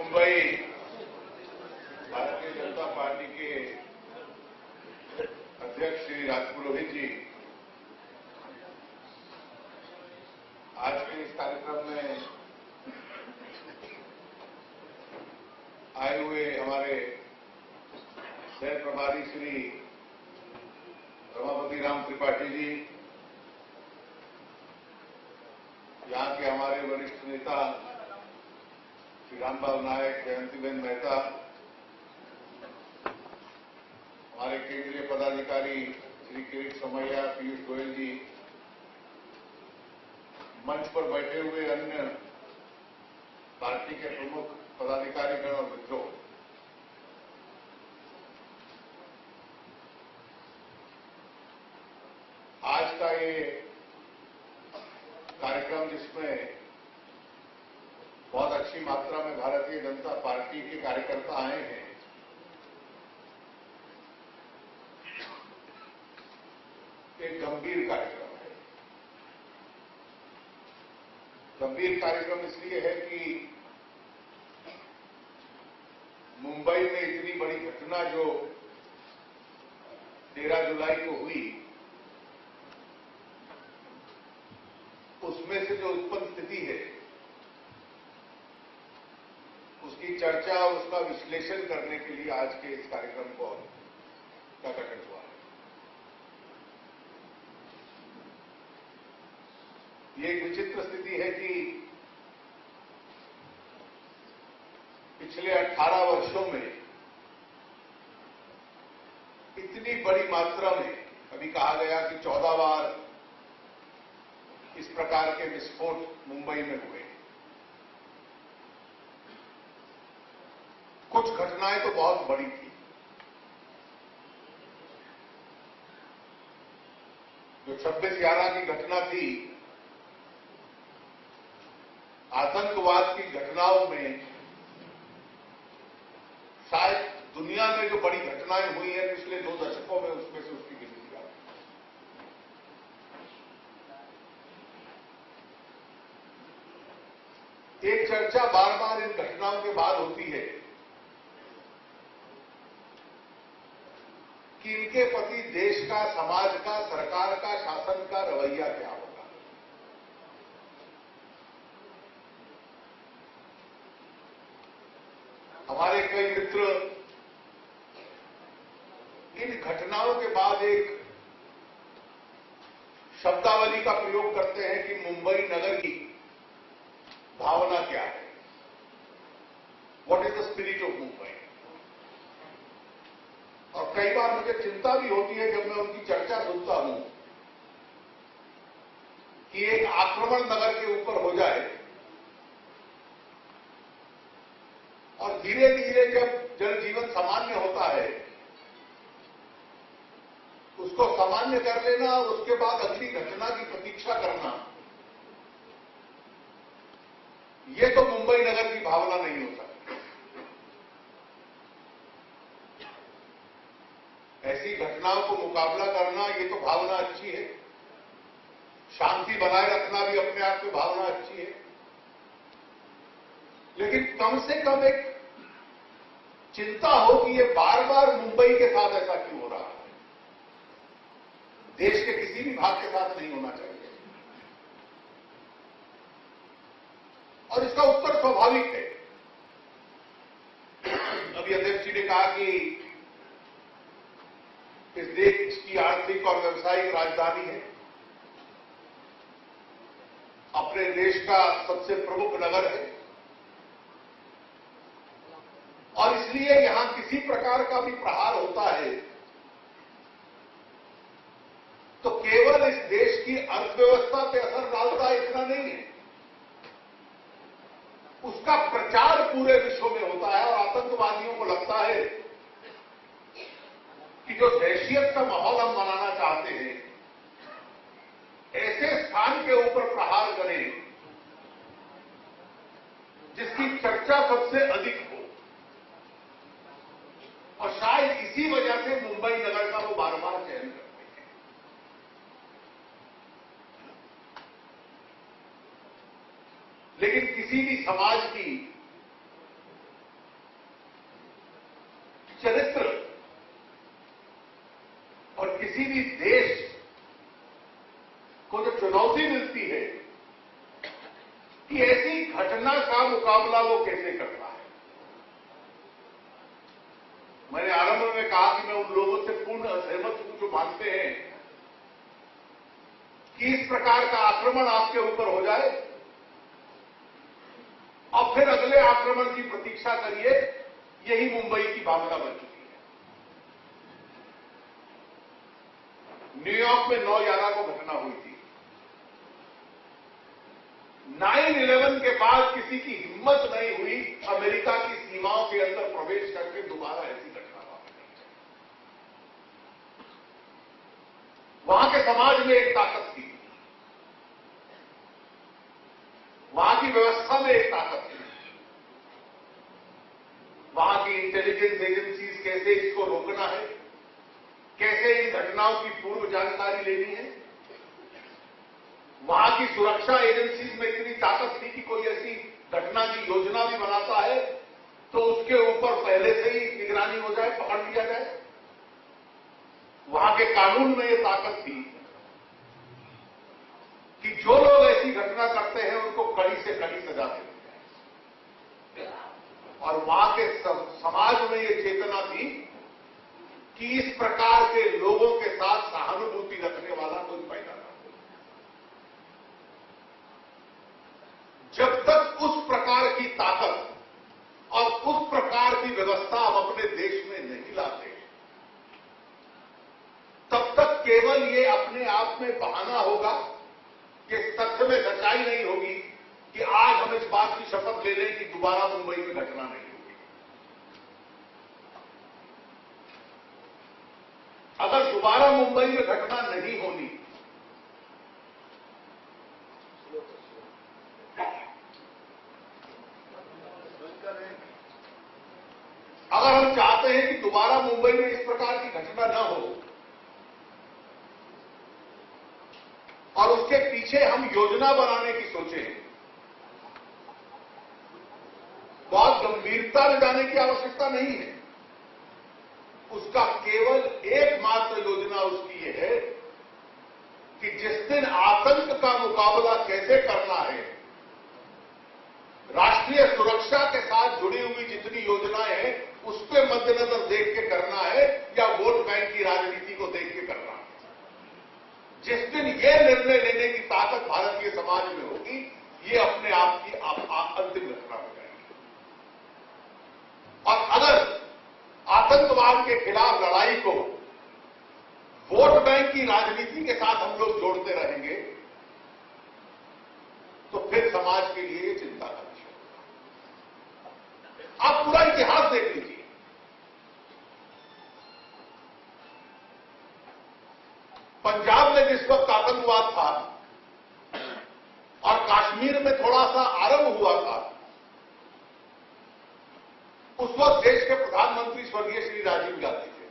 Mumbai Bharatiya Janata party के अध्यक्ष श्री राजपुरोहित जी आज के इस कार्यक्रम में आए हुए हमारे शहर प्रभारी श्री रमापति राम त्रिपाठी जी, यहाँ के हमारे वरिष्ठ नेता श्री रामबाब नायक, जयंतीबेन मेहता, हमारे केंद्रीय पदाधिकारी श्री किरीट सोमैया, पीयूष गोयल जी, मंच पर बैठे हुए अन्य पार्टी के प्रमुख पदाधिकारीगण और मित्रों, आज का ये कार्यक्रम जिसमें बहुत अच्छी मात्रा में भारतीय जनता पार्टी के कार्यकर्ता आए हैं, एक गंभीर कार्यक्रम है। गंभीर कार्यक्रम इसलिए है कि मुंबई में इतनी बड़ी घटना जो 13 जुलाई को हुई, उसमें से जो उत्पन्न स्थिति है उसकी चर्चा और उसका विश्लेषण करने के लिए आज के इस कार्यक्रम का गठन हुआ है। ये एक विचित्र स्थिति है कि पिछले 18 वर्षों में इतनी बड़ी मात्रा में, अभी कहा गया कि 14 बार इस प्रकार के विस्फोट मुंबई में हुए। कुछ घटनाएं तो बहुत बड़ी थी। जो 26/11 की घटना थी, आतंकवाद की घटनाओं में शायद दुनिया में जो बड़ी घटनाएं हुई हैं पिछले 2 दशकों में, उसमें से उसकी गिनती आती है। एक चर्चा बार बार इन घटनाओं के बाद होती है कि इनके प्रति देश का, समाज का, सरकार का, शासन का रवैया क्या होगा। हमारे कई मित्र इन घटनाओं के बाद एक शब्दावली का प्रयोग करते हैं कि मुंबई नगर की भावना क्या है, what is the spirit of Mumbai. और कई बार मुझे चिंता भी होती है जब मैं उनकी चर्चा सुनता हूं कि एक आक्रमण नगर के ऊपर हो जाए और धीरे धीरे जब जनजीवन सामान्य होता है, उसको सामान्य कर लेना और उसके बाद अगली घटना की प्रतीक्षा करना, ये तो मुंबई नगर की भावना नहीं हो सकती। ऐसी घटनाओं को मुकाबला करना, ये तो भावना अच्छी है। शांति बनाए रखना भी अपने आप में भावना अच्छी है। लेकिन कम से कम एक चिंता हो कि ये बार बार मुंबई के साथ ऐसा क्यों हो रहा है। देश के किसी भी भाग के साथ नहीं होना चाहिए। और इसका उत्तर स्वाभाविक है। अभी अध्यक्ष जी ने कहा कि इस देश की आर्थिक और व्यावसायिक राजधानी है, अपने देश का सबसे प्रमुख नगर है, और इसलिए यहां किसी प्रकार का भी प्रहार होता है तो केवल इस देश की अर्थव्यवस्था पे असर डालता है, इतना नहीं है, उसका प्रचार पूरे विश्व में होता है। और आतंकवादियों को लगता है कि जो दहशत का माहौल हम बनाना चाहते हैं, ऐसे स्थान के ऊपर प्रहार करें जिसकी चर्चा सबसे अधिक हो। और शायद इसी वजह से मुंबई नगर का वो बार बार चयन करते हैं। लेकिन किसी भी समाज की किसी भी देश को जो चुनौती मिलती है कि ऐसी घटना का मुकाबला वो कैसे करता है। मैंने आरंभ में कहा कि मैं उन लोगों से पूर्ण असहमत हूं जो मानते हैं कि इस प्रकार का आक्रमण आपके ऊपर हो जाए और फिर अगले आक्रमण की प्रतीक्षा करिए। यही मुंबई की भावना बन चुकी है। न्यूयॉर्क में 9/11 को घटना हुई थी। 9/11 के बाद किसी की हिम्मत नहीं हुई अमेरिका की सीमाओं के अंदर प्रवेश करके दोबारा ऐसी घटना वापरने की। वहां के समाज में एक ताकत थी, वहां की व्यवस्था में एक ताकत थी, वहां की इंटेलिजेंस एजेंसीज कैसे इसको रोकना है, कैसे इन घटनाओं की पूर्व जानकारी लेनी है। वहां की सुरक्षा एजेंसीज में इतनी ताकत थी कि कोई ऐसी घटना की योजना भी बनाता है तो उसके ऊपर पहले से ही निगरानी हो जाए, पकड़ लिया जाए। वहां के कानून में यह ताकत थी कि जो लोग ऐसी घटना करते हैं उनको कड़ी से कड़ी सजा देनी है। और वहां के समाज में यह चेतना थी कि इस प्रकार के लोगों के साथ सहानुभूति रखने वाला कोई पैदा ना हो। जब तक उस प्रकार की ताकत और उस प्रकार की व्यवस्था हम अपने देश में नहीं लाते, तब तक केवल ये अपने आप में बहाना होगा, ये तथ्य में सच्चाई नहीं होगी कि आज हम इस बात की शपथ ले लें कि दोबारा मुंबई में घटना नहीं होगी। अगर दोबारा मुंबई में घटना नहीं होनी, अगर हम चाहते हैं कि दोबारा मुंबई में इस प्रकार की घटना न हो और उसके पीछे हम योजना बनाने की सोचें, बहुत गंभीरता में जाने की आवश्यकता नहीं है। उसका केवल एकमात्र योजना उसकी यह है कि जिस दिन आतंक का मुकाबला कैसे करना है, राष्ट्रीय सुरक्षा के साथ जुड़ी हुई जितनी योजनाएं हैं उसके मद्देनजर देख के करना है या वोट बैंक की राजनीति को देख के करना है। जिस दिन ये निर्णय लेने की ताकत भारतीय समाज में होगी, ये अपने आप की अंतिम घटना हो जाएगी। और अगर आतंकवाद के खिलाफ लड़ाई को वोट बैंक की राजनीति के साथ हम लोग जोड़ते रहेंगे तो फिर समाज के लिए चिंता का विषय होगा। आप पूरा इतिहास देख लीजिए। पंजाब में जिस वक्त आतंकवाद था और कश्मीर में थोड़ा सा आरंभ हुआ था, उस वक्त देश के प्रधानमंत्री स्वर्गीय श्री राजीव गांधी थे।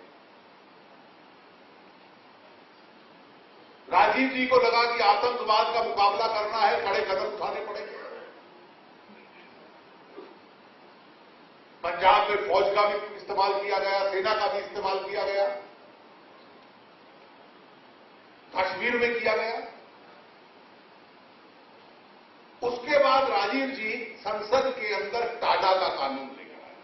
राजीव जी को लगा कि आतंकवाद का मुकाबला करना है, कड़े कदम उठाने पड़ेंगे। पंजाब में फौज का भी इस्तेमाल किया गया, सेना का भी इस्तेमाल किया गया, कश्मीर में किया गया। उसके बाद राजीव जी संसद के अंदर टाडा का कानून लेकर आए।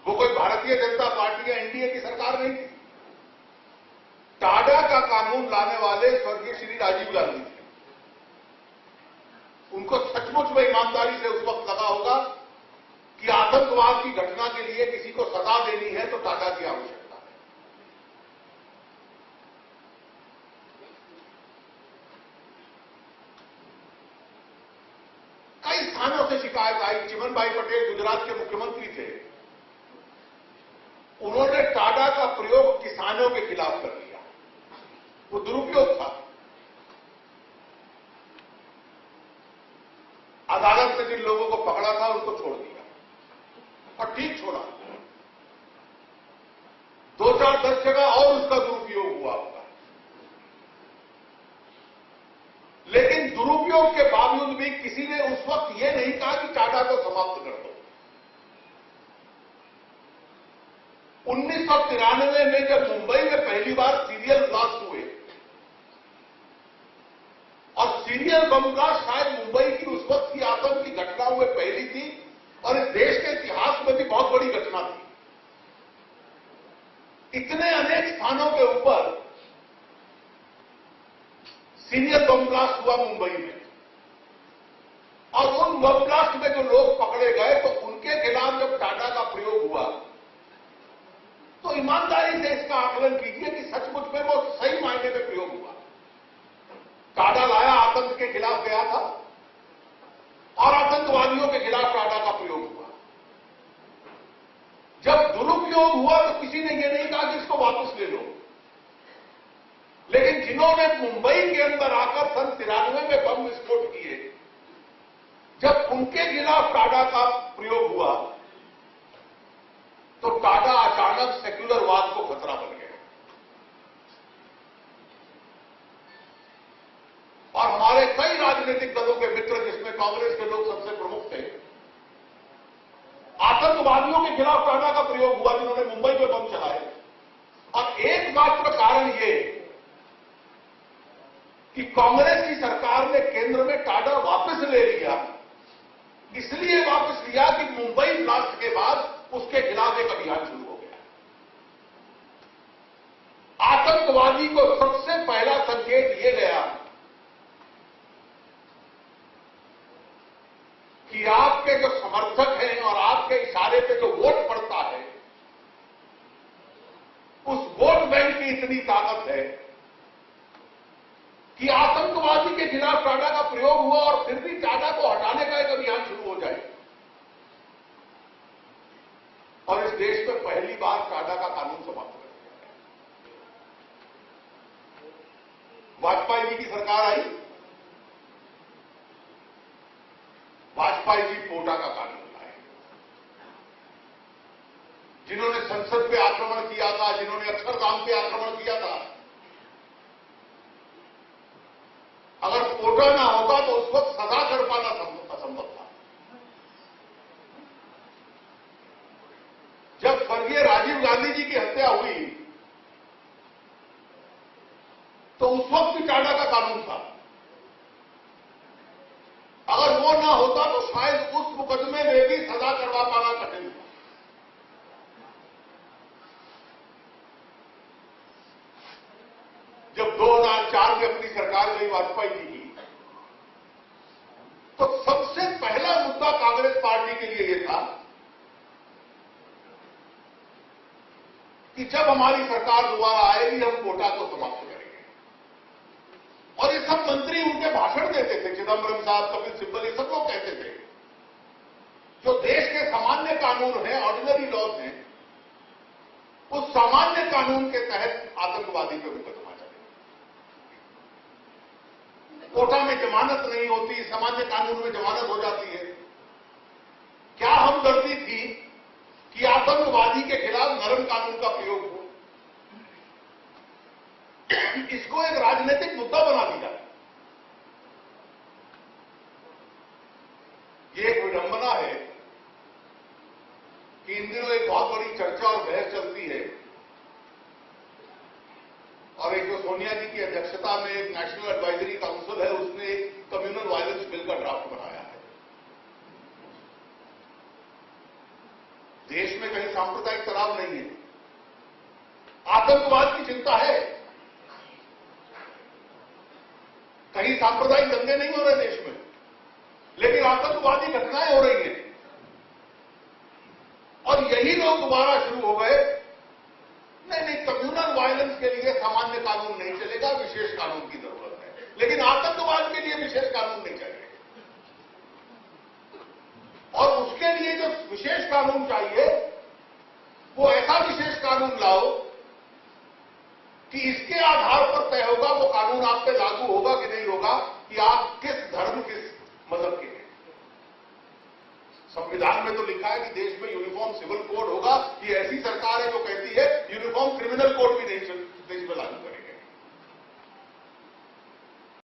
वो कोई भारतीय जनता पार्टी या एनडीए की सरकार नहीं थी। टाडा का कानून लाने वाले स्वर्गीय श्री राजीव गांधी थे। उनको सचमुच में ईमानदारी से उस वक्त लगा होगा कि आतंकवाद की घटना के लिए किसी को सजा देनी है तो टाडा की आवश्यकता है। कई स्थानों से शिकायत आई। चिमन भाई पटेल गुजरात के मुख्यमंत्री थे, उन्होंने टाडा का प्रयोग किसानों के खिलाफ कर दिया। वो दुरुपयोग था। अदालत ने जिन लोगों को पकड़ा था उनको छोड़ दिया और ठीक छोड़ा। 2-4-10 जगह और उसका दुरुपयोग हुआ होगा, लेकिन दुरुपयोग के बावजूद भी किसी ने उस वक्त ये नहीं कहा कि टाडा को समाप्त कर दो। 1993 में जब मुंबई में पहली बार सीरियल ब्लास्ट हुए, और सीरियल बम ब्लास्ट शायद मुंबई की उस वक्त की आतंक की घटनाओं में पहली थी और इस देश के इतिहास में भी बहुत बड़ी घटना थी। इतने अनेक स्थानों के ऊपर सीरियल बम ब्लास्ट हुआ मुंबई में, और उन बम ब्लास्ट में जो लोग पकड़े गए तो उनके खिलाफ जब टाटा का प्रयोग हुआ तो ईमानदारी से इसका आकलन कीजिए कि सचमुच में वो सही मायने में प्रयोग हुआ। टाटा लाया, आतंक के खिलाफ गया था और आतंकवादियों के खिलाफ टाटा का प्रयोग हुआ। जब दुरुपयोग हुआ तो किसी ने यह नहीं कहा कि इसको वापस ले लो, लेकिन जिन्होंने मुंबई के अंदर आकर सन 93 में बम विस्फोट किए, जब उनके खिलाफ टाटा का प्रयोग हुआ तो टाटा अचानक सेक्युलरवाद को खतरा बन गया। और हमारे कई राजनीतिक दलों के मित्र, जिसमें कांग्रेस के लोग सबसे प्रमुख थे, आतंकवादियों के खिलाफ टाटा का प्रयोग हुआ जिन्होंने मुंबई में बम चलाए। और एकमात्र कारण ये कि कांग्रेस की सरकार ने केंद्र में टाटा वापस ले लिया, इसलिए वापस लिया कि मुंबई ब्लास्ट के बाद उसके खिलाफ एक अभियान शुरू हो गया। आतंकवादी को सबसे पहला संकेत यह गया कि आपके जो समर्थक हैं और आपके इशारे पे जो वोट पड़ता है, उस वोट बैंक की इतनी ताकत है कि आतंकवादी के खिलाफ टाटा का प्रयोग हुआ और फिर भी टाटा को हटाने का एक अभियान शुरू हो जाए। और इस देश में पहली बार टाटा का कानून समाप्त कर दिया गया। वाजपेयी जी की सरकार आई, वाजपेयी जी पोटा का कानून लाए। जिन्होंने संसद पे आक्रमण किया था, जिन्होंने अक्षरधाम पे आक्रमण किया था, अगर पोटा ना होता तो उस वक्त सजा कर पाना असंभव था। जब स्वर्गीय राजीव गांधी जी की हत्या हुई तो उस वक्त भी टाटा का कानून था। अगर वो ना होता तो शायद उस मुकदमे में भी सजा करवा पाना कठिन था। जब 2004 में अपनी सरकार गई वाजपेयी जी की, तो सबसे पहला मुद्दा कांग्रेस पार्टी के लिए यह था कि जब हमारी सरकार दोबारा आएगी हम कोटा को समाप्त करेंगे। और ये सब मंत्री उनके भाषण देते थे, चिदंबरम साहब, कपिल सिब्बल, ये सब लोग कहते थे जो देश के सामान्य कानून हैं, ऑर्डिनरी लॉज हैं, उस सामान्य कानून के तहत आतंकवादी पे मुकदमा चले। कोटा में जमानत नहीं होती, सामान्य कानून में जमानत हो जाती है। क्या हमदर्दी थी कि आतंकवादी के खिलाफ नरम कानून का प्रयोग हो? इसको एक राजनीतिक मुद्दा बना दिया। ये एक विडंबना है कि इन दिनों एक बहुत बड़ी चर्चा और बहस चलती है, और एक जो सोनिया जी की अध्यक्षता में एक नेशनल एडवाइजरी काउंसिल है, उसने एक कम्युनल वायलेंस बिल का ड्राफ्ट बनाया है। देश में कहीं सांप्रदायिक तनाव नहीं है, आतंकवाद की चिंता है, कहीं सांप्रदायिक दंगे नहीं हो रहे देश में, लेकिन आतंकवादी घटनाएं हो रही हैं। और यही लोग दोबारा शुरू हो गए, नहीं, कम्युनल वायलेंस के लिए सामान्य कानून नहीं चलेगा, विशेष कानून की जरूरत है। लेकिन आतंकवाद के लिए विशेष कानून नहीं चाहिए। और उसके लिए जो विशेष कानून चाहिए, वो ऐसा विशेष कानून लाओ कि इसके आधार पर तय होगा वो कानून आप पे लागू होगा कि नहीं होगा, कि आप किस धर्म, किस मजहब के हैं। संविधान में तो लिखा है कि देश में यूनिफॉर्म सिविल कोड होगा। ये ऐसी सरकार है जो कहती है यूनिफॉर्म क्रिमिनल कोड भी